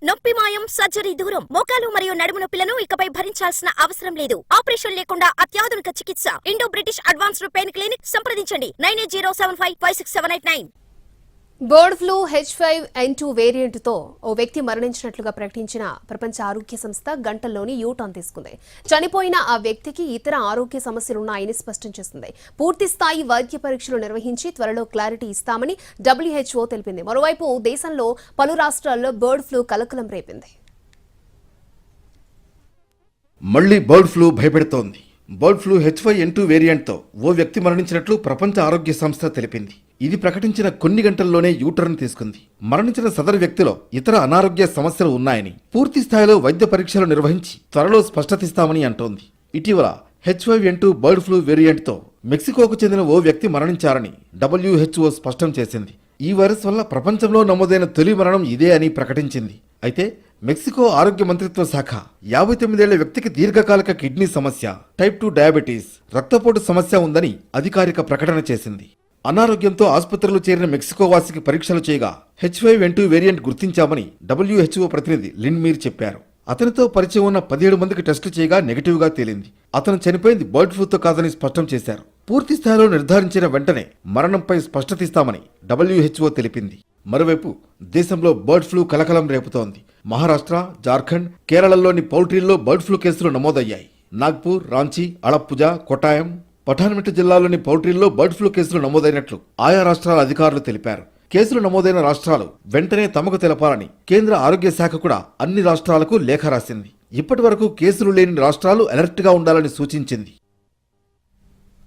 నొప్పి మాయం, సర్జరీ దూరం. మోకాలు మరియు నడుము నొప్పులను ఇకపై భరించాల్సిన అవసరం లేదు. ఆపరేషన్ లేకుండా అత్యాధునిక చికిత్స. Indo British advanced pain clinic సంప్రదించండి 9807556789. బర్డ్ ఫ్లూ H5N2 వేరియంట్తో ఓ వ్యక్తి మరణించినట్లుగా ప్రకటించిన ప్రపంచ ఆరోగ్య సంస్థ గంటల్లోని యూటర్న్ తీసుకుంది. చనిపోయిన ఆ వ్యక్తికి ఇతర ఆరోగ్య సమస్యలున్నాయని స్పష్టం చేసింది. పూర్తి స్థాయి వైద్య పరీక్షలు నిర్వహించి త్వరలో క్లారిటీ ఇస్తామని WHO తెలిపింది. మరోవైపు దేశంలో పలు రాష్ట్రాల్లో బర్డ్ ఫ్లూ కలకలం రేపింది. మళ్లీ బర్డ్ ఫ్లూ భయపెడుతోంది. బర్డ్ ఫ్లూ H5N2 వేరియంట్తో ఓ వ్యక్తి మరణించినట్లు ప్రపంచ ఆరోగ్య సంస్థ తెలిపింది. ఇది ప్రకటించిన కొన్ని గంటల్లోనే యూటర్న్ తీసుకుంది. మరణించిన సదరు వ్యక్తిలో ఇతర అనారోగ్య సమస్యలు ఉన్నాయని, పూర్తి స్థాయిలో వైద్య పరీక్షలు నిర్వహించి త్వరలో స్పష్టతిస్తామని అంటోంది. ఇటీవల H5N2 బర్డ్ ఫ్లూ వేరియంట్తో మెక్సికోకు చెందిన ఓ వ్యక్తి మరణించారని WHO స్పష్టం చేసింది. ఈ వైరస్ వల్ల ప్రపంచంలో నమోదైన తొలి మరణం ఇదే అని ప్రకటించింది. అయితే మెక్సికో ఆరోగ్య మంత్రిత్వ శాఖ 59 ఏళ్ల వ్యక్తికి దీర్ఘకాలిక కిడ్నీ సమస్య, టైప్ 2 డయాబెటీస్, రక్తపోటు సమస్య ఉందని అధికారిక ప్రకటన చేసింది. అనారోగ్యంతో ఆసుపత్రిలో చేరిన మెక్సికో వాసికి పరీక్షలు చేయగా H5N2 వేరియంట్ గుర్తించామని WHO ప్రతినిధి లిన్ మీర్ చెప్పారు. అతనితో పరిచయం ఉన్న 17 మందికి టెస్టులు చేయగా నెగిటివ్ గా తేలింది. అతను చనిపోయింది బర్డ్ ఫ్లూతో కాదని స్పష్టం చేశారు. పూర్తి స్థాయిలో నిర్ధారించిన వెంటనే మరణంపై స్పష్టతిస్తామని WHO తెలిపింది. మరోవైపు దేశంలో బర్డ్ ఫ్లూ కలకలం రేపుతోంది. మహారాష్ట్ర, జార్ఖండ్, కేరళలోని పౌల్ట్రీల్లో బర్డ్ ఫ్లూ కేసులు నమోదయ్యాయి. నాగ్పూర్, రాంచీ, అళప్పుజ, కొట్టాయం, పఠాన్మిట్ జిల్లాలోని పౌల్ట్రీల్లో బర్డ్ ఫ్లూ కేసులు నమోదైనట్లు ఆయా రాష్ట్రాల అధికారులు తెలిపారు. కేసులు నమోదైన రాష్ట్రాలు వెంటనే తమకు తెలపాలని కేంద్ర ఆరోగ్య శాఖ కూడా అన్ని రాష్ట్రాలకు లేఖ రాసింది. ఇప్పటి వరకు కేసులు లేని రాష్ట్రాలు అలర్ట్ గా ఉండాలని సూచించింది.